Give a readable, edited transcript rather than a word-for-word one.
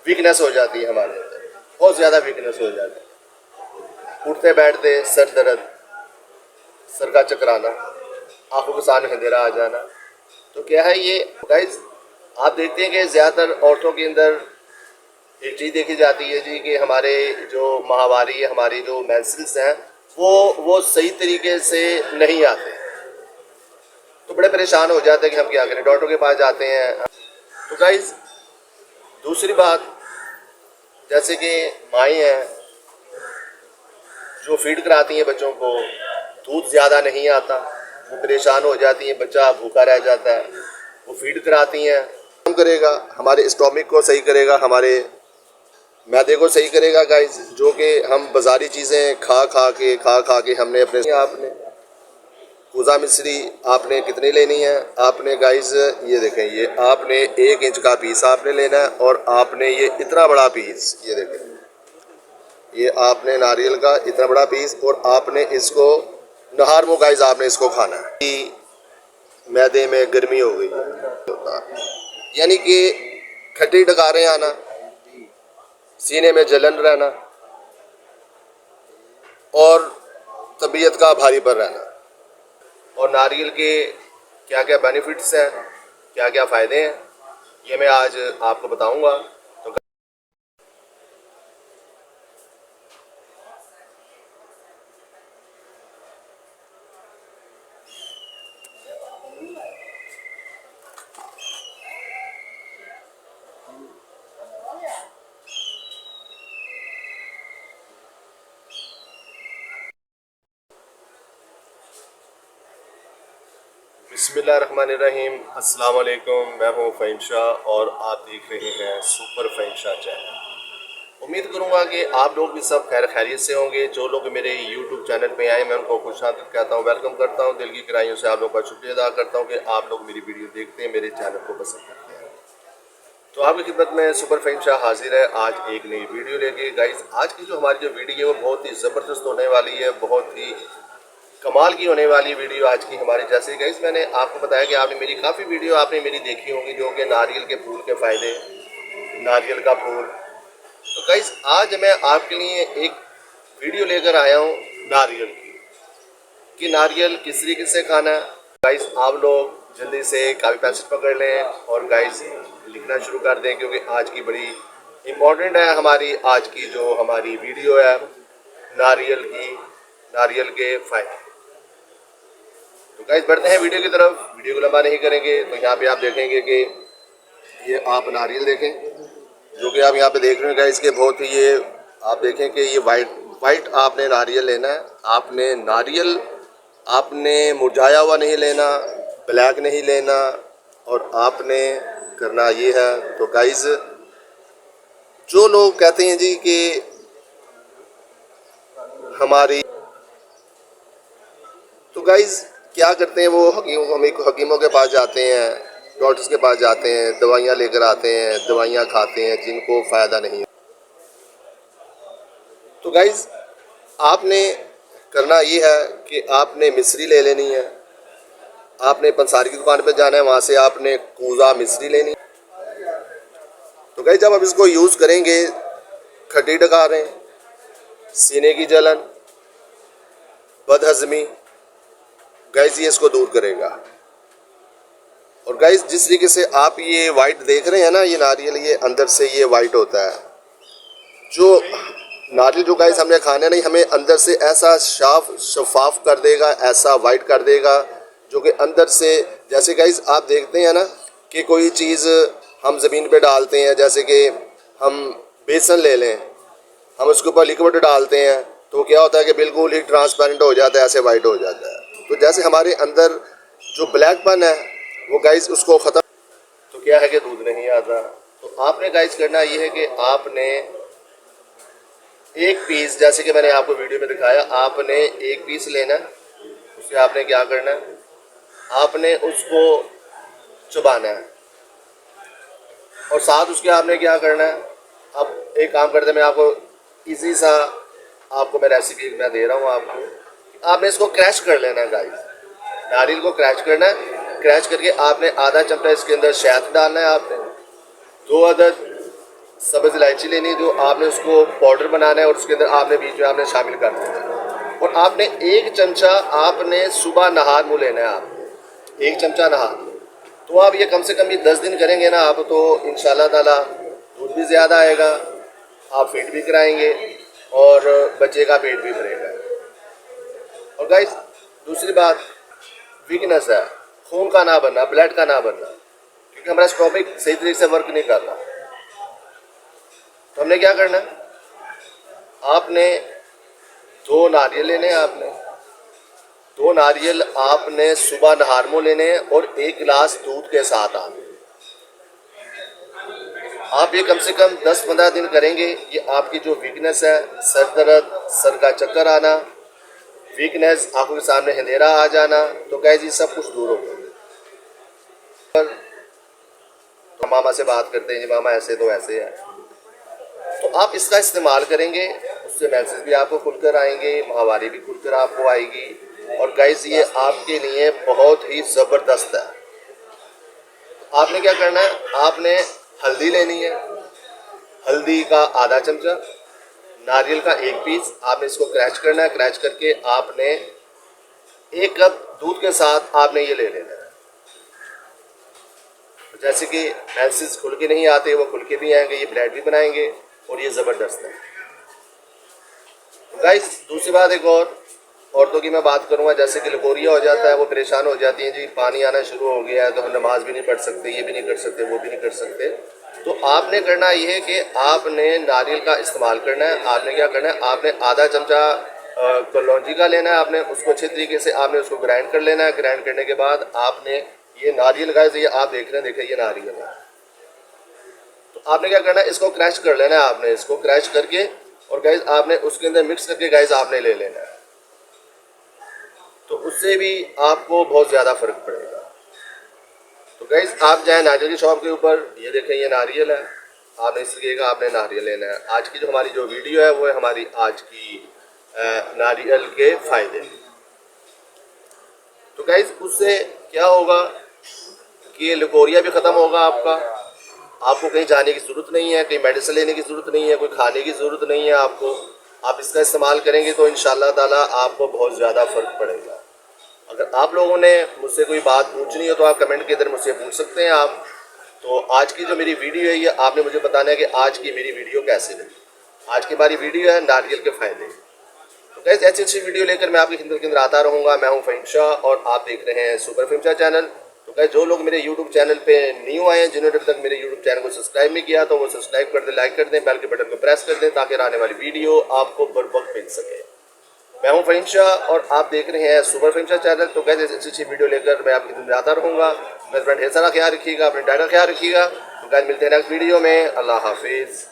Weakness हो जाती है हमारे अंदर, बहुत ज़्यादा वीकनेस हो जाती है। उठते बैठते सर दर्द, सर का चकराना, आंखों के सामने अंधेरा आ जाना। तो क्या है ये गाइस, आप देखते हैं कि ज़्यादातर औरतों के अंदर एक चीज़ देखी जाती है जी कि हमारे जो माहवारी है, हमारी जो मेंसेस हैं, वो सही तरीके से नहीं आते। तो बड़े परेशान हो जाते हैं कि हम क्या करें, डॉक्टर के पास जाते हैं। तो गाइस दूसरी बात, जैसे कि माएँ हैं जो फीड कराती हैं बच्चों को, दूध ज़्यादा नहीं आता, वो परेशान हो जाती हैं, बच्चा भूखा रह जाता है। वो फीड कराती हैं, काम करेगा, हमारे स्टोमिक को सही करेगा, हमारे मैदे को सही करेगा गाइस। जो कि हम बाज़ारी चीज़ें खा खा के हमने अपने, आपने पूजा मिश्री आपने कितनी लेनी है, आपने गाइस ये देखें, ये आपने 1 इंच का पीस आपने लेना है, और आपने ये इतना बड़ा पीस, ये देखें, ये आपने नारियल का इतना बड़ा पीस, और आपने इसको नहार में गाइस आपने इसको खाना है। मैदे में गर्मी हो गई है, यानी कि खट्टी डकारें आना, सीने में जलन रहना, और तबीयत का भारीपन रहना। और नारियल के क्या क्या बेनिफिट्स हैं, क्या क्या फ़ायदे हैं, ये मैं आज आपको बताऊंगा। तो बिस्मिल्लाहिर्रहमानिर्रहीम, अस्सलाम वालेकुम। मैं हूं फ़हीम शाह और आप देख रहे हैं सुपर फ़हीम शाह चैनल। उम्मीद करूंगा कि आप लोग भी सब खैर खैरियत से होंगे। जो लोग मेरे यूट्यूब चैनल पे आए, मैं उनको खुशामदीद कहता हूं, वेलकम करता हूं। दिल की गहराइयों से आप लोग का शुक्रिया अदा करता हूं कि आप लोग मेरी वीडियो देखते हैं, मेरे चैनल को पसंद करते हैं। तो आपकी खिदमत में सुपर फ़हीम शाह हाजिर है आज एक नई वीडियो लेके। गाइस आज की जो हमारी जो वीडियो है वो बहुत ही ज़बरदस्त होने वाली है, बहुत ही कमाल की होने वाली वीडियो आज की हमारी। जैसे गाइस मैंने आपको बताया कि आपने मेरी काफ़ी वीडियो आपने मेरी देखी होंगी, जो कि नारियल के फूल के फ़ायदे, नारियल का फूल। तो गाइस आज मैं आपके लिए एक वीडियो लेकर आया हूँ नारियल की, कि नारियल किस तरीके से खाना है। गाइस आप लोग जल्दी से कापी पेंसिल पकड़ लें और गाइस लिखना शुरू कर दें, क्योंकि आज की बड़ी इम्पोर्टेंट है हमारी आज की जो हमारी वीडियो है नारियल की, नारियल के फ़ायदे। तो गाइस बढ़ते हैं वीडियो की तरफ, वीडियो को लंबा नहीं करेंगे। तो यहाँ पे आप देखेंगे कि ये आप नारियल देखें, जो कि आप यहाँ पे देख रहे हैं गाइस के बहुत ही ये आप देखें कि ये वाइट आपने नारियल लेना है। आपने नारियल आपने मुरझाया हुआ नहीं लेना, ब्लैक नहीं लेना, और आपने करना ये है। तो गाइस जो लोग कहते हैं जी कि हमारी, तो गाइस क्या करते हैं वो हकीमों के पास जाते हैं, डॉक्टर्स के पास जाते हैं, दवाइयाँ लेकर आते हैं, दवाइयाँ खाते हैं जिनको फ़ायदा नहीं। तो गाइस आपने करना ये है कि आपने मिश्री ले लेनी है, आपने पंसारी की दुकान पर जाना है, वहाँ से आपने कूजा मिश्री लेनी है। तो गाइस जब आप इसको यूज़ करेंगे, खट्टी डकारें, सीने की जलन, बदहज़मी, गाइस ये इसको दूर करेगा। और गाइस जिस तरीके से आप ये वाइट देख रहे हैं ना, ये नारियल ये अंदर से ये वाइट होता है। जो नारियल जो गाइस हमने खाना नहीं, हमें अंदर से ऐसा शफाफ कर देगा, ऐसा वाइट कर देगा, जो कि अंदर से, जैसे गाइस आप देखते हैं ना कि कोई चीज़ हम ज़मीन पे डालते हैं, जैसे कि हम बेसन ले लें, हम उसके ऊपर लिक्विड डालते हैं, तो क्या होता है कि बिल्कुल ही ट्रांसपेरेंट हो जाता है, ऐसे वाइट हो जाता है। तो जैसे हमारे अंदर जो ब्लैकपन है वो गाइस उसको ख़त्म, तो क्या है कि दूध नहीं आता। तो आपने गाइस करना ये है कि आपने एक पीस, जैसे कि मैंने आपको वीडियो में दिखाया, आपने एक पीस लेना, उससे आपने क्या करना है, आपने उसको चबाना है, और साथ उसके आपने क्या करना है। अब एक काम करते, मैं आपको इजी सा आपको मैं रेसिपी मैं दे रहा हूँ आपको। आपने इसको क्रैश कर लेना है गाइस, नारियल को क्रैश करना है। क्रैश करके आपने आधा चमचा इसके अंदर शहद डालना है, आपने 2 अदद सब्ज़ इलायची लेनी है, जो आपने उसको पाउडर बनाना है और उसके अंदर आपने बीच में आपने शामिल कर देना है। और आपने 1 चमचा आपने सुबह नहार मुँह लेना है, आप 1 चमचा नहार। तो आप ये कम से कम ये 10 दिन करेंगे ना आप, तो इंशाल्लाह ताला दूध भी ज़्यादा आएगा, आप फिट भी कराएंगे और बच्चे का पेट भी भरेगा। और गाइस दूसरी बात, वीकनेस है, खून का ना बनना, ब्लड का ना बनना, क्योंकि हमारा स्टॉपिक सही तरीके से वर्क नहीं कर रहा। तो हमने क्या करना है, आपने 2 नारियल लेने हैं, आपने 2 नारियल आपने सुबह नहार मुँह लेने हैं और 1 गिलास दूध के साथ आप ये कम से कम 10-15 दिन करेंगे। ये आपकी जो वीकनेस है, सर दर्द, सर का चक्कर आना, वीकनेस, आंखों के सामने अंधेरा आ जाना, तो गाइस ये सब कुछ दूर होगा। तो मामा से बात करते हैं जी, मामा ऐसे तो ऐसे है, तो आप इसका इस्तेमाल करेंगे, उससे मैसेज भी आपको खुलकर आएंगे, माहवारी भी खुलकर आपको आएगी। और गाइस ये आपके लिए बहुत ही ज़बरदस्त है। आपने क्या करना है, आपने हल्दी लेनी है, हल्दी का आधा चमचा, नारियल का 1 पीस, आपने इसको क्रैश करना है। क्रैश करके आपने 1 कप दूध के साथ आपने ये ले लेना है। जैसे कि मैसेज खुल के नहीं आते, वो खुल के भी आएंगे, ये ब्रेड भी बनाएंगे और ये ज़बरदस्त है। गाइस दूसरी बात एक और औरतों की मैं बात करूंगा, जैसे कि लकोरिया हो जाता है, वो परेशान हो जाती हैं जी, पानी आना शुरू हो गया है तो हम नमाज भी नहीं पढ़ सकते, ये भी नहीं कर सकते, वो भी नहीं कर सकते। तो आपने करना ये है कि आपने नारियल का इस्तेमाल करना है। आपने क्या करना है, आपने आधा चमचा कलौंजी का लेना है, आपने उसको अच्छे तरीके से आपने उसको ग्राइंड कर लेना है। ग्राइंड करने के बाद आपने ये नारियल का, ये आप देख रहे हैं, देखिए ये नारियल है, तो आपने क्या करना है, इसको क्रैश कर लेना है। आपने इसको क्रैश करके और गाइस आपने उसके अंदर मिक्स करके गाइस आपने ले लेना है, तो उससे भी आपको बहुत ज़्यादा फ़र्क पड़ेगा। तो गाइस आप जाएँ नारियल की शॉप के ऊपर, ये देखें ये नारियल है, आपने इस तरीके का आपने नारियल लेना है। आज की जो हमारी जो वीडियो है वो है हमारी आज की नारियल के फ़ायदे। तो गाइस उससे क्या होगा कि ये लकोरिया भी ख़त्म होगा आपका, आपको कहीं जाने की ज़रूरत नहीं है, कहीं मेडिसिन लेने की ज़रूरत नहीं है, कोई खाने की ज़रूरत नहीं है आपको। आप इसका इस्तेमाल करेंगे तो इंशाल्लाह ताला आपको बहुत ज़्यादा फ़र्क पड़ेगा। अगर आप लोगों ने मुझसे कोई बात पूछनी हो तो आप कमेंट के अंदर मुझसे पूछ सकते हैं आप। तो आज की जो मेरी वीडियो है, ये आपने मुझे बताना है कि आज की मेरी वीडियो कैसी लगी। आज की हमारी वीडियो है नारियल के फ़ायदे। तो कैसे ऐसी अच्छी वीडियो लेकर मैं आपकी खिदमत के अंदर आता रहूँगा। मैं हूँ फ़हीम शाह और आप देख रहे हैं सुपर फ़हीम शाह चैनल। तो गाइस जो लोग मेरे यूट्यूब चैनल पे न्यू आए हैं, जिन्होंने अभी तक मेरे यूट्यूब चैनल को सब्सक्राइब नहीं किया, तो वो सब्सक्राइब कर दें, लाइक कर दें, बेल के बटन को प्रेस कर दें, ताकि आने वाली वीडियो आपको बर वक्त मिल सके। मैं हूं फ़हीम शाह और आप देख रहे हैं सुपर फ़हीम शाह चैनल। तो गाइस ऐसी अच्छी वीडियो लेकर मैं आपकी खिदमत में आता रहूँगा। मेरे फ्रेंड ढेर सारा ख्याल रखिएगा, अपने डाटा ख्याल रखिएगा। तो गाइस मिलते हैं नेक्स्ट वीडियो में। अल्लाह हाफिज़।